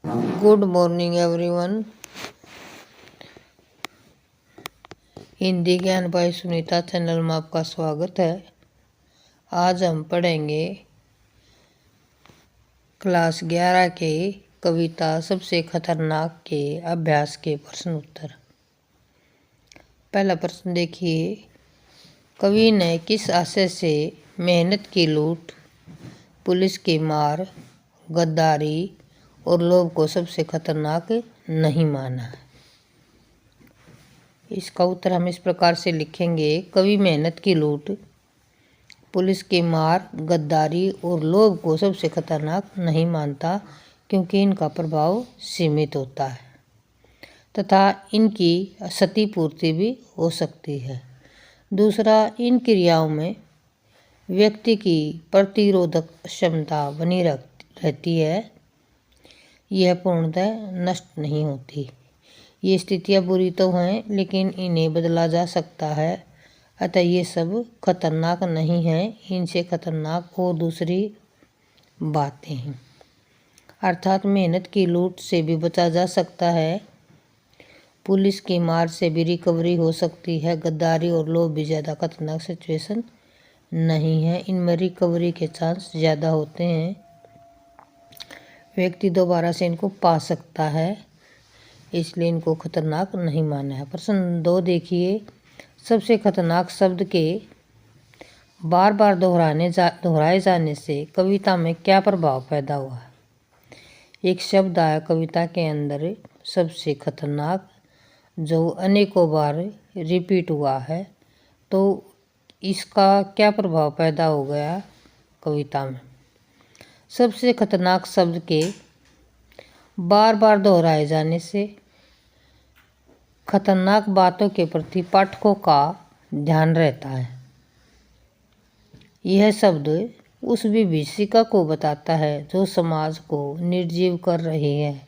Good morning everyone. Hindi ज्ञान by Sunita channel में आपका स्वागत है। आज हम पढ़ेंगे क्लास 11 के कविता सबसे खतरनाक के अभ्यास के प्रश्न उत्तर। पहला प्रश्न देखिए, कवि ने किस आशय से मेहनत की लूट, पुलिस की मार, गद्दारी और लोभ को सबसे खतरनाक नहीं माना है? इसका उत्तर हम इस प्रकार से लिखेंगे। कवि मेहनत की लूट, पुलिस की मार, गद्दारी और लोभ को सबसे खतरनाक नहीं मानता, क्योंकि इनका प्रभाव सीमित होता है तथा इनकी क्षतिपूर्ति भी हो सकती है। दूसरा, इन क्रियाओं में व्यक्ति की प्रतिरोधक क्षमता बनी रहती है, यह पूर्णतः नष्ट नहीं होती। ये स्थितियाँ बुरी तो हैं, लेकिन इन्हें बदला जा सकता है, अतः ये सब खतरनाक नहीं है। इनसे खतरनाक और दूसरी बातें हैं, अर्थात मेहनत की लूट से भी बचा जा सकता है, पुलिस की मार से भी रिकवरी हो सकती है, गद्दारी और लोभ भी ज़्यादा खतरनाक सिचुएशन नहीं है, इनमें रिकवरी के चांस ज़्यादा होते हैं, व्यक्ति दोबारा से इनको पा सकता है, इसलिए इनको खतरनाक नहीं माना है। प्रश्न 2 देखिए, सबसे खतरनाक शब्द के बार बार दोहराए जाने से कविता में क्या प्रभाव पैदा हुआ? एक शब्द आया कविता के अंदर सबसे खतरनाक, जो अनेकों बार रिपीट हुआ है, तो इसका क्या प्रभाव पैदा हो गया कविता में? सबसे खतरनाक शब्द के बार बार दोहराए जाने से खतरनाक बातों के प्रति पाठकों का ध्यान रहता है। यह शब्द उस विभीषिका को बताता है जो समाज को निर्जीव कर रही है,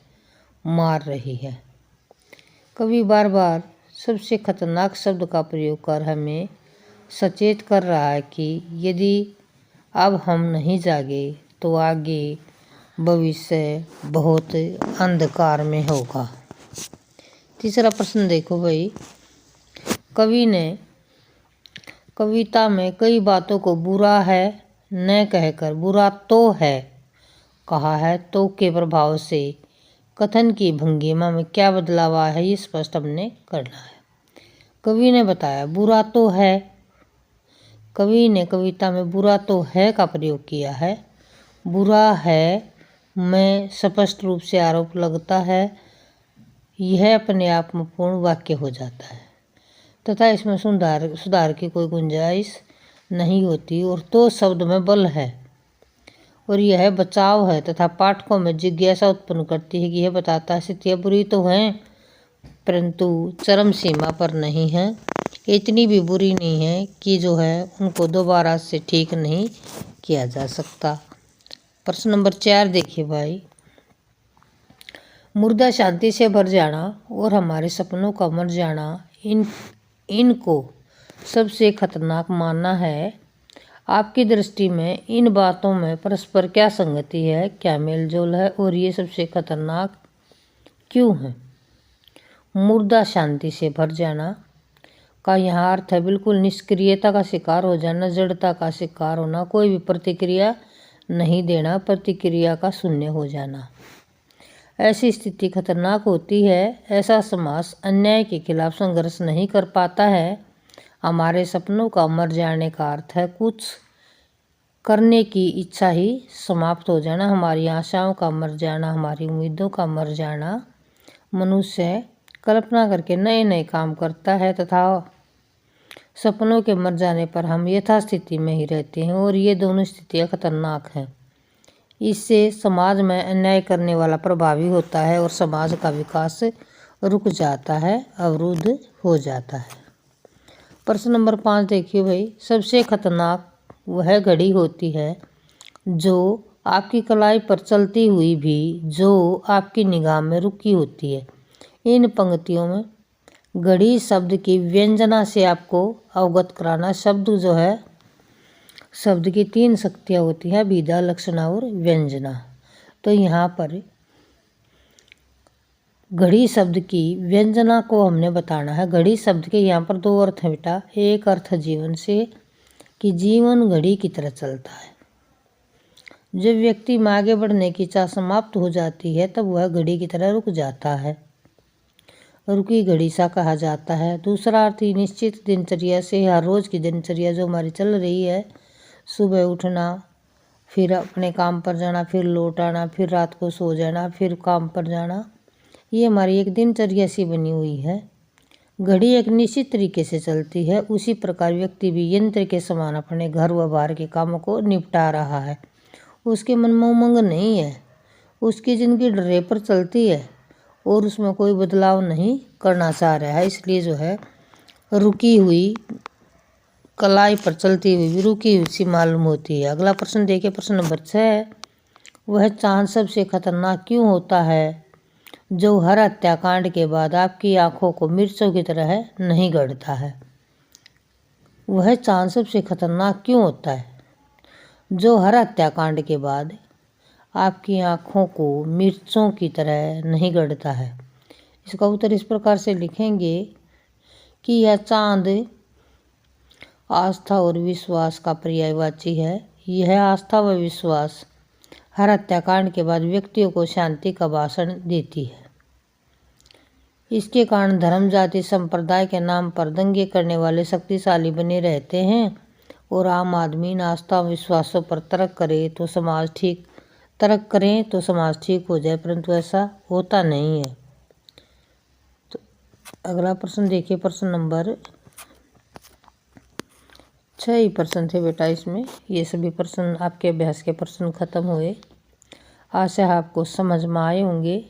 मार रही है। कवि बार बार सबसे खतरनाक शब्द का प्रयोग कर हमें सचेत कर रहा है कि यदि अब हम नहीं जागे तो आगे भविष्य बहुत अंधकार में होगा। तीसरा प्रश्न देखो भाई, कवि ने कविता में कई बातों को बुरा है न कहकर बुरा तो है कहा है, तो के प्रभाव से कथन की भंगिमा में क्या बदलाव आया है, ये स्पष्ट हमने करना है। कवि ने बताया बुरा तो है, कवि ने कविता में बुरा तो है का प्रयोग किया है। बुरा है में स्पष्ट रूप से आरोप लगता है, यह अपने आप में पूर्ण वाक्य हो जाता है तथा इसमें सुधार की कोई गुंजाइश नहीं होती, और तो शब्द में बल है और यह बचाव है तथा पाठकों में जिज्ञासा उत्पन्न करती है कि यह बताता है स्थितियाँ बुरी तो हैं, परंतु चरम सीमा पर नहीं है, इतनी भी बुरी नहीं है कि जो है उनको दोबारा से ठीक नहीं किया जा सकता। प्रश्न नंबर 4 देखिए भाई, मुर्दा शांति से भर जाना और हमारे सपनों का मर जाना, इनको सबसे खतरनाक मानना है। आपकी दृष्टि में इन बातों में परस्पर क्या संगति है, क्या मेलजोल है, और ये सबसे खतरनाक क्यों है? मुर्दा शांति से भर जाना का यहाँ अर्थ है बिल्कुल निष्क्रियता का शिकार हो जाना, जड़ता का शिकार होना, कोई भी प्रतिक्रिया नहीं देना, प्रतिक्रिया का शून्य हो जाना। ऐसी स्थिति खतरनाक होती है। ऐसा समाज अन्याय के खिलाफ संघर्ष नहीं कर पाता है। हमारे सपनों का मर जाने का अर्थ है कुछ करने की इच्छा ही समाप्त हो जाना, हमारी आशाओं का मर जाना, हमारी उम्मीदों का मर जाना। मनुष्य कल्पना करके नए नए काम करता है तथा सपनों के मर जाने पर हम यथास्थिति में ही रहते हैं, और ये दोनों स्थितियाँ खतरनाक हैं। इससे समाज में अन्याय करने वाला प्रभावी होता है और समाज का विकास रुक जाता है, अवरुद्ध हो जाता है। प्रश्न नंबर 5 देखिए भाई, सबसे खतरनाक वह घड़ी होती है जो आपकी कलाई पर चलती हुई भी जो आपकी निगाह में रुकी होती है। इन पंक्तियों में घड़ी शब्द की व्यंजना से आपको अवगत कराना। शब्द जो है, शब्द की 3 शक्तियाँ होती हैं, विधा, लक्षणा और व्यंजना। तो यहाँ पर घड़ी शब्द की व्यंजना को हमने बताना है। घड़ी शब्द के यहाँ पर दो अर्थ हैं बेटा। एक अर्थ जीवन से कि जीवन घड़ी की तरह चलता है। जब व्यक्ति में आगे बढ़ने की इच्छा समाप्त हो जाती है तब वह घड़ी की तरह रुक जाता है, रुकी घड़ी सा कहा जाता है। दूसरा अर्थ निश्चित दिनचर्या से, हर रोज की दिनचर्या जो हमारी चल रही है, सुबह उठना, फिर अपने काम पर जाना, फिर लौट आना, फिर रात को सो जाना, फिर काम पर जाना, ये हमारी एक दिनचर्या सी बनी हुई है। घड़ी एक निश्चित तरीके से चलती है। उसी प्रकार व्यक्ति भी यंत्र के समान अपने घर व बाहर के कामों को निपटा रहा है। उसके मन में उमंग नहीं है, उसकी जिंदगी डरे पर चलती है और उसमें कोई बदलाव नहीं करना चाह रहा है। इसलिए जो है रुकी हुई कलाई पर चलती हुई भी रुकी हुई सी मालूम होती है। अगला प्रश्न देखिए, प्रश्न नंबर 6। वह चांद सबसे खतरनाक क्यों होता है जो हर हत्याकांड के बाद आपकी आंखों को मिर्चों की तरह नहीं गड़ता है? वह चांद सबसे खतरनाक क्यों होता है जो हर हत्याकांड के बाद आपकी आंखों को मिर्चों की तरह नहीं गड़ता है? इसका उत्तर इस प्रकार से लिखेंगे कि यह चांद आस्था और विश्वास का पर्यायवाची है। यह आस्था व विश्वास हर हत्याकांड के बाद व्यक्तियों को शांति का भाषण देती है। इसके कारण धर्म, जाति, संप्रदाय के नाम पर दंगे करने वाले शक्तिशाली बने रहते हैं और आम आदमी इन आस्था विश्वासों पर तर्क करें तो समाज ठीक हो जाए, परंतु ऐसा होता नहीं है। तो अगला प्रश्न देखिए, प्रश्न नंबर 6 ही प्रश्न थे बेटा इसमें। ये सभी प्रश्न आपके अभ्यास के प्रश्न खत्म हुए। आशा है आपको समझ में आए होंगे।